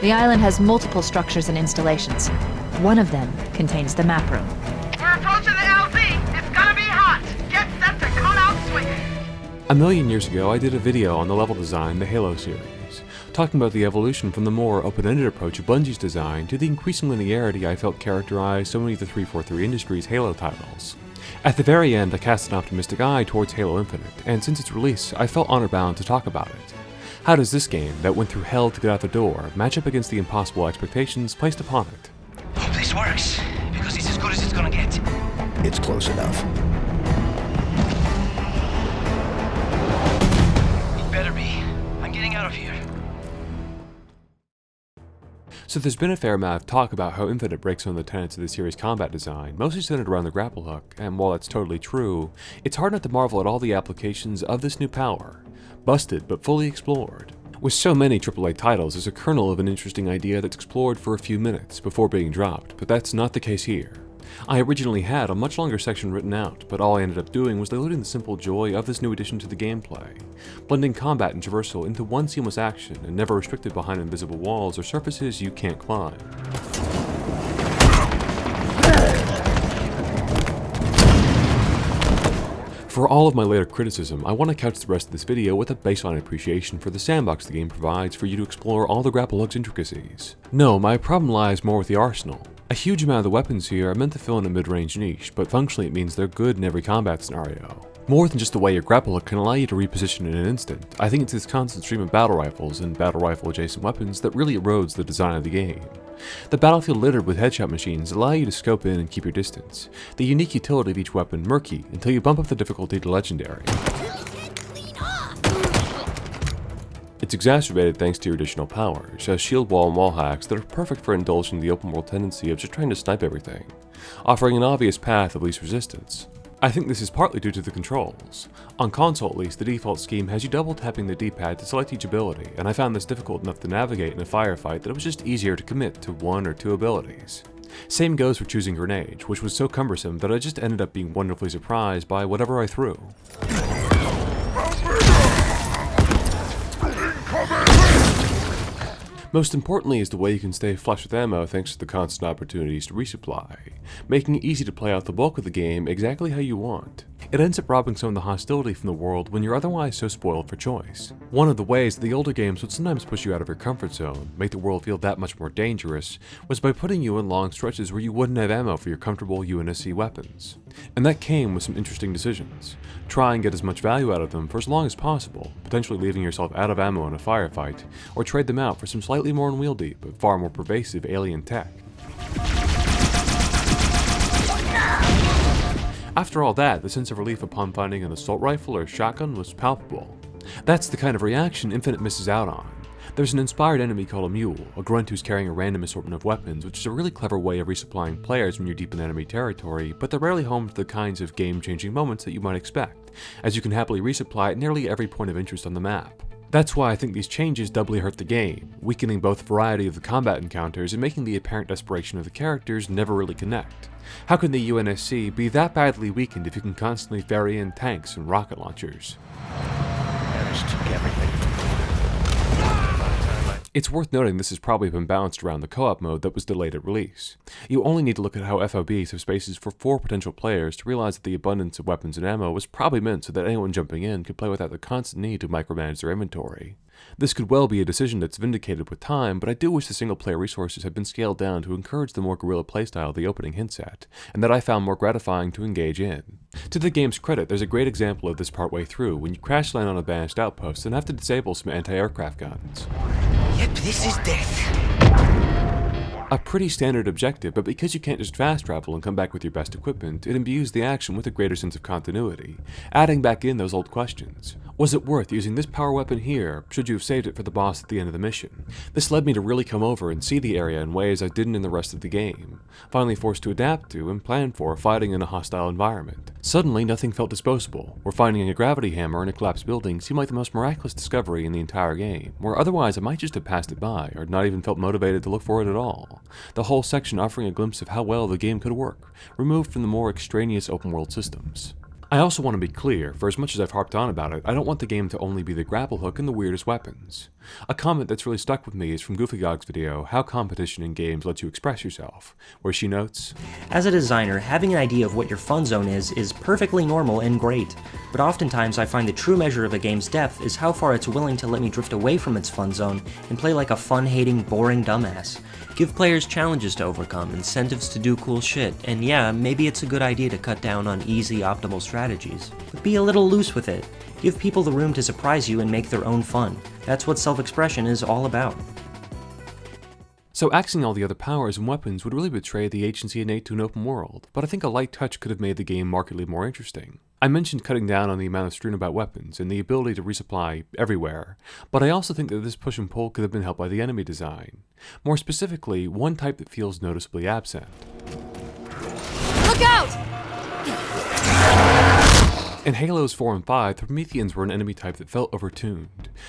The island has multiple structures and installations. One of them contains the map room. We're approaching the LZ. It's gonna be hot. Get set to come out swinging. A million years ago, I did a video on the level design in the Halo series, talking about the evolution from the more open-ended approach of Bungie's design to the increasing linearity I felt characterized so many of the 343 Industries Halo titles. At the very end, I cast an optimistic eye towards Halo Infinite, and since its release, I felt honor-bound to talk about it. How does this game, that went through hell to get out the door, match up against the impossible expectations placed upon it? Hope this works, because it's as good as it's gonna get. It's close enough. It better be. I'm getting out of here. So there's been a fair amount of talk about how Infinite breaks on the tenets of the series' combat design, mostly centered around the grapple hook, and while that's totally true, it's hard not to marvel at all the applications of this new power. Busted, but fully explored. With so many AAA titles, there's a kernel of an interesting idea that's explored for a few minutes before being dropped, but that's not the case here. I originally had a much longer section written out, but all I ended up doing was diluting the simple joy of this new addition to the gameplay, blending combat and traversal into one seamless action and never restricted behind invisible walls or surfaces you can't climb. For all of my later criticism, I want to couch the rest of this video with a baseline appreciation for the sandbox the game provides for you to explore all the grapple hook's intricacies. No, my problem lies more with the arsenal. A huge amount of the weapons here are meant to fill in a mid-range niche, but functionally it means they're good in every combat scenario. More than just the way your grapple hook can allow you to reposition in an instant, I think it's this constant stream of battle rifles and battle rifle adjacent weapons that really erodes the design of the game. The battlefield littered with headshot machines allow you to scope in and keep your distance, the unique utility of each weapon murky until you bump up the difficulty to legendary. It's exacerbated thanks to your additional powers, as shield wall and wall hacks that are perfect for indulging the open world tendency of just trying to snipe everything, offering an obvious path of least resistance. I think this is partly due to the controls. On console at least, the default scheme has you double tapping the D-pad to select each ability, and I found this difficult enough to navigate in a firefight that it was just easier to commit to one or two abilities. Same goes for choosing grenade, which was so cumbersome that I just ended up being wonderfully surprised by whatever I threw. Most importantly is the way you can stay flush with ammo thanks to the constant opportunities to resupply, making it easy to play out the bulk of the game exactly how you want. It ends up robbing some of the hostility from the world when you're otherwise so spoiled for choice. One of the ways that the older games would sometimes push you out of your comfort zone, make the world feel that much more dangerous, was by putting you in long stretches where you wouldn't have ammo for your comfortable UNSC weapons. And that came with some interesting decisions. Try and get as much value out of them for as long as possible, potentially leaving yourself out of ammo in a firefight, or trade them out for some slightly more unwieldy but far more pervasive alien tech. After all that, the sense of relief upon finding an assault rifle or shotgun was palpable. That's the kind of reaction Infinite misses out on. There's an inspired enemy called a mule, a grunt who's carrying a random assortment of weapons, which is a really clever way of resupplying players when you're deep in enemy territory, but they're rarely home to the kinds of game-changing moments that you might expect, as you can happily resupply at nearly every point of interest on the map. That's why I think these changes doubly hurt the game, weakening both the variety of the combat encounters and making the apparent desperation of the characters never really connect. How can the UNSC be that badly weakened if you can constantly ferry in tanks and rocket launchers? It's worth noting this has probably been balanced around the co-op mode that was delayed at release. You only need to look at how FOBs have spaces for 4 potential players to realize that the abundance of weapons and ammo was probably meant so that anyone jumping in could play without the constant need to micromanage their inventory. This could well be a decision that's vindicated with time, but I do wish the single-player resources had been scaled down to encourage the more guerrilla playstyle the opening hints at, and that I found more gratifying to engage in. To the game's credit, there's a great example of this partway through when you crash land on a banished outpost and have to disable some anti-aircraft guns. Yep, this is death. A pretty standard objective, but because you can't just fast travel and come back with your best equipment, it imbues the action with a greater sense of continuity, adding back in those old questions. Was it worth using this power weapon here? Should you have saved it for the boss at the end of the mission? This led me to really come over and see the area in ways I didn't in the rest of the game, finally forced to adapt to and plan for fighting in a hostile environment. Suddenly, nothing felt disposable, where finding a gravity hammer in a collapsed building seemed like the most miraculous discovery in the entire game, where otherwise I might just have passed it by, or not even felt motivated to look for it at all. The whole section offering a glimpse of how well the game could work, removed from the more extraneous open-world systems. I also want to be clear, for as much as I've harped on about it, I don't want the game to only be the grapple hook and the weirdest weapons. A comment that's really stuck with me is from GoofyGog's video, How Competition in Games Lets You Express Yourself, where she notes, As a designer, having an idea of what your fun zone is perfectly normal and great, but oftentimes I find the true measure of a game's depth is how far it's willing to let me drift away from its fun zone and play like a fun-hating, boring dumbass. Give players challenges to overcome, incentives to do cool shit, and yeah, maybe it's a good idea to cut down on easy, optimal strategies. But be a little loose with it. Give people the room to surprise you and make their own fun. That's what self-expression is all about. So axing all the other powers and weapons would really betray the agency innate to an open world, but I think a light touch could have made the game markedly more interesting. I mentioned cutting down on the amount of strewn about weapons and the ability to resupply everywhere, but I also think that this push and pull could have been helped by the enemy design. More specifically, one type that feels noticeably absent. Look out! In Halos 4 and 5, the Prometheans were an enemy type that felt overtuned,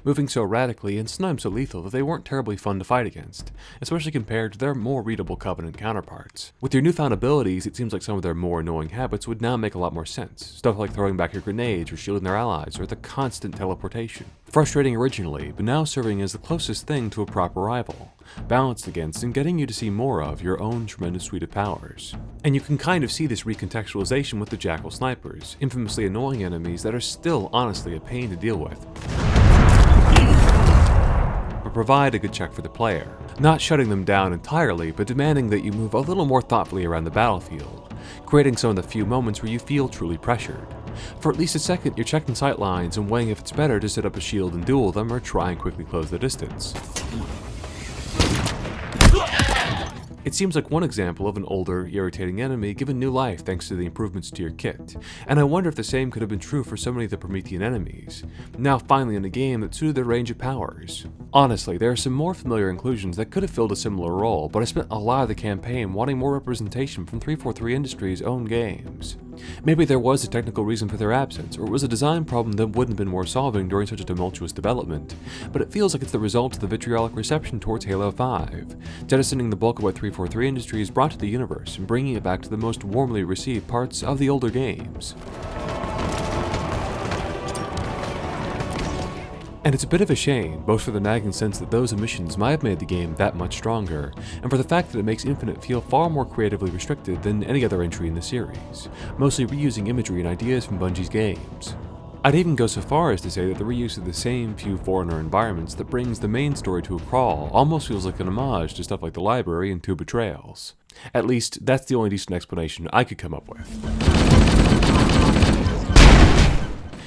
moving so erratically and sometimes so lethal that they weren't terribly fun to fight against, especially compared to their more readable Covenant counterparts. With their newfound abilities, it seems like some of their more annoying habits would now make a lot more sense, stuff like throwing back your grenades or shielding their allies, or the constant teleportation. Frustrating originally, but now serving as the closest thing to a proper rival, balanced against and getting you to see more of your own tremendous suite of powers. And you can kind of see this recontextualization with the Jackal snipers, infamously annoying enemies that are still honestly a pain to deal with, but provide a good check for the player, not shutting them down entirely, but demanding that you move a little more thoughtfully around the battlefield, creating some of the few moments where you feel truly pressured. For at least a second, you're checking sight lines and weighing if it's better to set up a shield and duel them or try and quickly close the distance. It seems like one example of an older, irritating enemy given new life thanks to the improvements to your kit, and I wonder if the same could have been true for so many of the Promethean enemies, now finally in a game that suited their range of powers. Honestly, there are some more familiar inclusions that could have filled a similar role, but I spent a lot of the campaign wanting more representation from 343 Industries' own games. Maybe there was a technical reason for their absence, or it was a design problem that wouldn't have been worth solving during such a tumultuous development, but it feels like it's the result of the vitriolic reception towards Halo 5, jettisoning the bulk of what 343 Industries brought to the universe and bringing it back to the most warmly received parts of the older games. And it's a bit of a shame, both for the nagging sense that those omissions might have made the game that much stronger, and for the fact that it makes Infinite feel far more creatively restricted than any other entry in the series, mostly reusing imagery and ideas from Bungie's games. I'd even go so far as to say that the reuse of the same few Foreigner environments that brings the main story to a crawl almost feels like an homage to stuff like the library and Two Betrayals. At least, that's the only decent explanation I could come up with.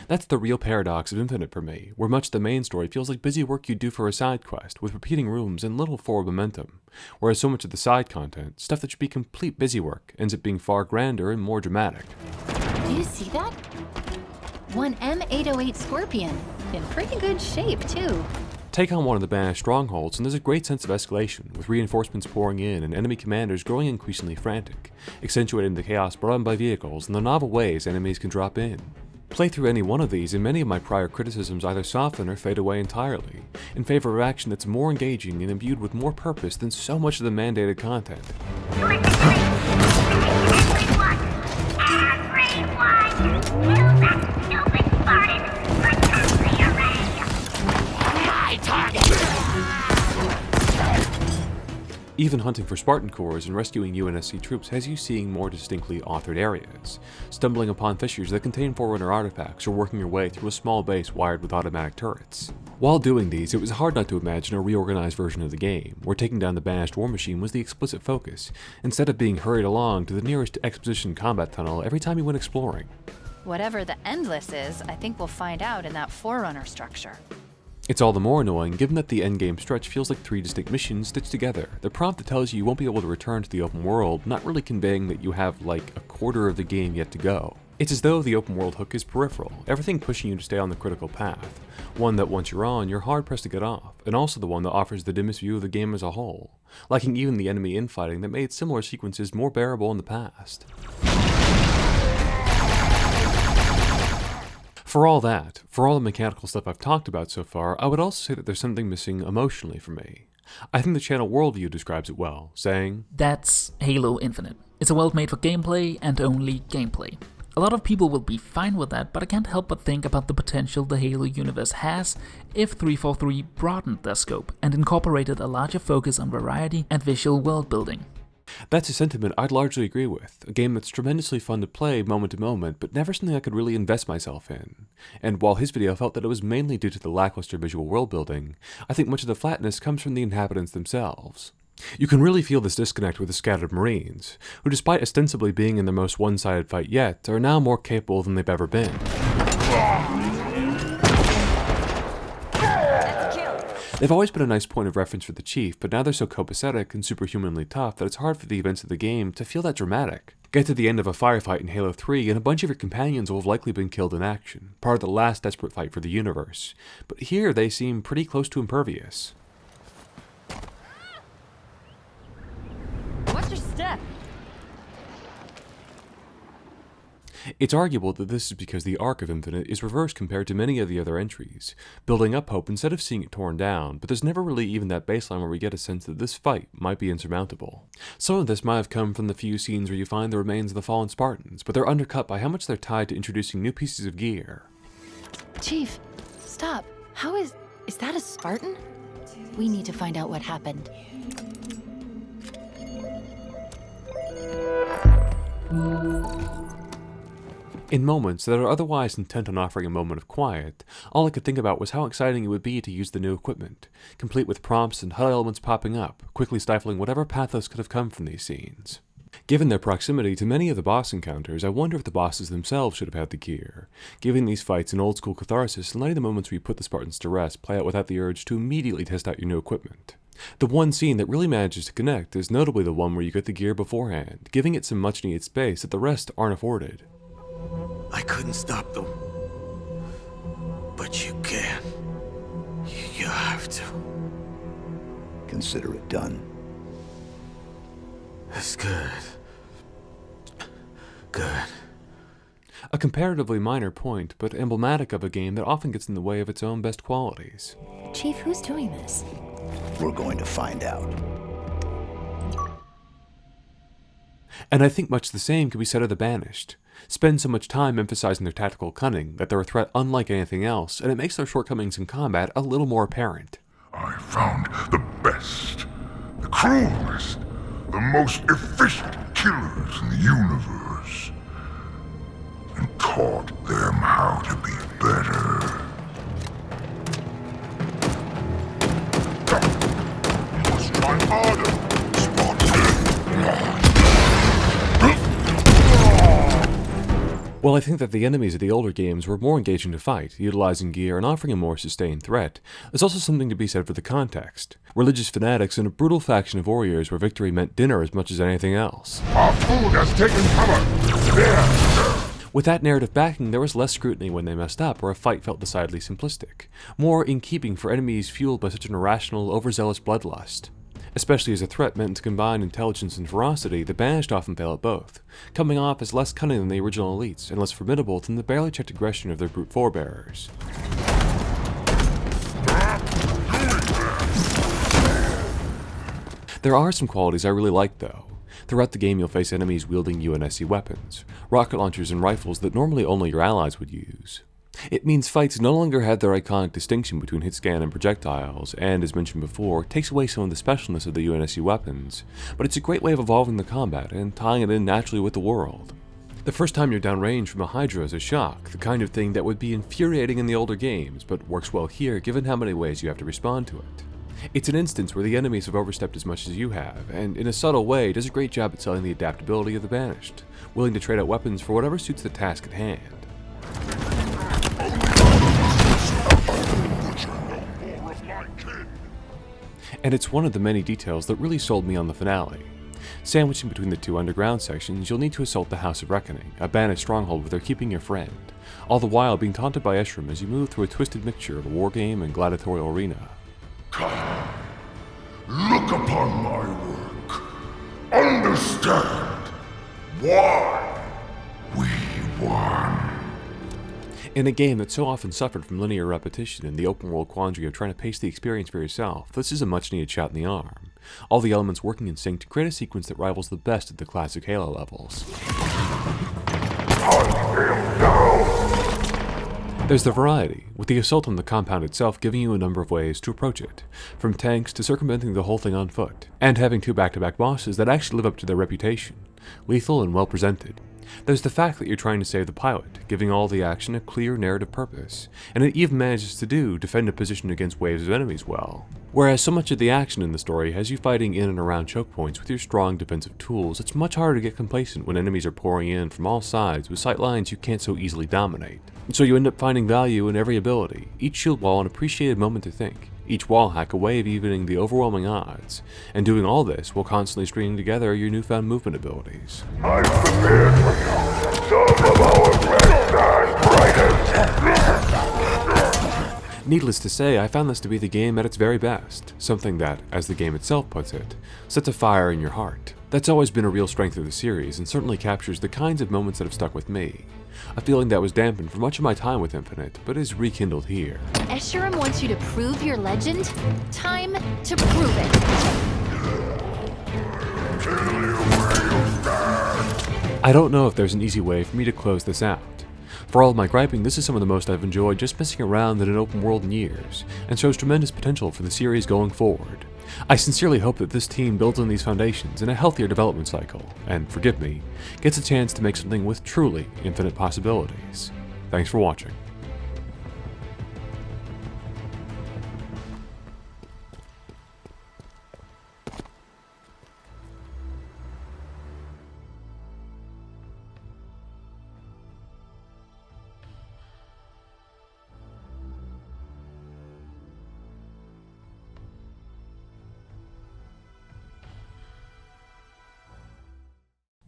That's the real paradox of Infinite for me, where much of the main story feels like busy work you'd do for a side quest, with repeating rooms and little forward momentum, whereas so much of the side content, stuff that should be complete busy work, ends up being far grander and more dramatic. Do you see that? One M808 Scorpion. In pretty good shape, too. Take on one of the banished strongholds, and there's a great sense of escalation, with reinforcements pouring in and enemy commanders growing increasingly frantic, accentuating the chaos brought on by vehicles and the novel ways enemies can drop in. Play through any one of these, and many of my prior criticisms either soften or fade away entirely, in favor of action that's more engaging and imbued with more purpose than so much of the mandated content. Even hunting for Spartan cores and rescuing UNSC troops has you seeing more distinctly authored areas, stumbling upon fissures that contain Forerunner artifacts or working your way through a small base wired with automatic turrets. While doing these, it was hard not to imagine a reorganized version of the game, where taking down the banished war machine was the explicit focus, instead of being hurried along to the nearest exposition combat tunnel every time you went exploring. Whatever the Endless is, I think we'll find out in that Forerunner structure. It's all the more annoying given that the endgame stretch feels like 3 distinct missions stitched together. The prompt that tells you won't be able to return to the open world, not really conveying that you have like a quarter of the game yet to go. It's as though the open world hook is peripheral, everything pushing you to stay on the critical path, one that once you're on, you're hard pressed to get off, and also the one that offers the dimmest view of the game as a whole, lacking even the enemy infighting that made similar sequences more bearable in the past. For all that, for all the mechanical stuff I've talked about so far, I would also say that there's something missing emotionally for me. I think the channel Worldview describes it well, saying, "That's Halo Infinite. It's a world made for gameplay and only gameplay. A lot of people will be fine with that, but I can't help but think about the potential the Halo universe has if 343 broadened their scope and incorporated a larger focus on variety and visual world building. That's a sentiment I'd largely agree with, a game that's tremendously fun to play moment to moment, but never something I could really invest myself in. And while his video felt that it was mainly due to the lackluster visual world building, I think much of the flatness comes from the inhabitants themselves. You can really feel this disconnect with the scattered Marines, who despite ostensibly being in their most one-sided fight yet, are now more capable than they've ever been. They've always been a nice point of reference for the Chief, but now they're so copacetic and superhumanly tough that it's hard for the events of the game to feel that dramatic. Get to the end of a firefight in Halo 3 and a bunch of your companions will have likely been killed in action, part of the last desperate fight for the universe. But here they seem pretty close to impervious. Watch your step. It's arguable that this is because the arc of Infinite is reversed compared to many of the other entries, building up hope instead of seeing it torn down, but there's never really even that baseline where we get a sense that this fight might be insurmountable. Some of this might have come from the few scenes where you find the remains of the fallen Spartans, but they're undercut by how much they're tied to introducing new pieces of gear. Chief, stop. How is that a Spartan? We need to find out what happened. In moments that are otherwise intent on offering a moment of quiet, all I could think about was how exciting it would be to use the new equipment, complete with prompts and HUD elements popping up, quickly stifling whatever pathos could have come from these scenes. Given their proximity to many of the boss encounters, I wonder if the bosses themselves should have had the gear, giving these fights an old-school catharsis and letting the moments where you put the Spartans to rest play out without the urge to immediately test out your new equipment. The one scene that really manages to connect is notably the one where you get the gear beforehand, giving it some much-needed space that the rest aren't afforded. I couldn't stop them. But you can. You have to. Consider it done. That's good. Good. A comparatively minor point, but emblematic of a game that often gets in the way of its own best qualities. Chief, who's doing this? We're going to find out. And I think much the same can be said of the Banished. Spend so much time emphasizing their tactical cunning that they're a threat unlike anything else, and it makes their shortcomings in combat a little more apparent. I found the best, the cruelest, the most efficient killers in the universe, and taught them how to be better. You must try harder, Spartan. While I think that the enemies of the older games were more engaging to fight, utilizing gear and offering a more sustained threat, there's also something to be said for the context. Religious fanatics and a brutal faction of warriors where victory meant dinner as much as anything else. Our food has taken cover! There! With that narrative backing, there was less scrutiny when they messed up or a fight felt decidedly simplistic, more in keeping for enemies fueled by such an irrational, overzealous bloodlust. Especially as a threat meant to combine intelligence and ferocity, the Banished often fail at both, coming off as less cunning than the original elites and less formidable than the barely checked aggression of their brute forebearers. There are some qualities I really like though. Throughout the game you'll face enemies wielding UNSC weapons, rocket launchers and rifles that normally only your allies would use. It means fights no longer have their iconic distinction between hit scan and projectiles, and as mentioned before, takes away some of the specialness of the UNSC weapons, but it's a great way of evolving the combat and tying it in naturally with the world. The first time you're downrange from a Hydra is a shock, the kind of thing that would be infuriating in the older games, but works well here given how many ways you have to respond to it. It's an instance where the enemies have overstepped as much as you have, and in a subtle way does a great job at selling the adaptability of the Banished, willing to trade out weapons for whatever suits the task at hand. And it's one of the many details that really sold me on the finale. Sandwiching between the two underground sections, you'll need to assault the House of Reckoning, a Banished stronghold where they're keeping your friend, all the while being taunted by Escharum as you move through a twisted mixture of a wargame and gladiatorial arena. Come, look upon my work. Understand why we won. In a game that so often suffered from linear repetition and the open-world quandary of trying to pace the experience for yourself, this is a much-needed shot in the arm. All the elements working in sync to create a sequence that rivals the best of the classic Halo levels. I There's the variety, with the assault on the compound itself giving you a number of ways to approach it, from tanks to circumventing the whole thing on foot, and having 2 back-to-back bosses that actually live up to their reputation, lethal and well presented. There's the fact that you're trying to save the pilot, giving all the action a clear narrative purpose, and it even manages to defend a position against waves of enemies well. Whereas so much of the action in the story has you fighting in and around choke points with your strong defensive tools, it's much harder to get complacent when enemies are pouring in from all sides with sight lines you can't so easily dominate. So you end up finding value in every ability, each shield wall an appreciated moment to think, each wall hack a way of evening the overwhelming odds, and doing all this while constantly stringing together your newfound movement abilities. I prepared for you some of our best and brightest. Needless to say, I found this to be the game at its very best, something that, as the game itself puts it, sets a fire in your heart. That's always been a real strength of the series, and certainly captures the kinds of moments that have stuck with me. A feeling that was dampened for much of my time with Infinite, but is rekindled here. Escharum wants you to prove your legend. Time to prove it. I don't know if there's an easy way for me to close this out. For all of my griping, this is some of the most I've enjoyed just messing around in an open world in years, and shows tremendous potential for the series going forward. I sincerely hope that this team builds on these foundations in a healthier development cycle, and, forgive me, gets a chance to make something with truly infinite possibilities. Thanks for watching.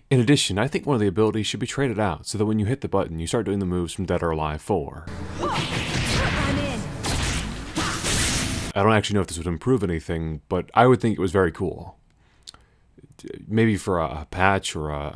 In addition, I think one of the abilities should be traded out so that when you hit the button, you start doing the moves from Dead or Alive 4. I don't actually know if this would improve anything, but I would think it was very cool. Maybe for a patch or a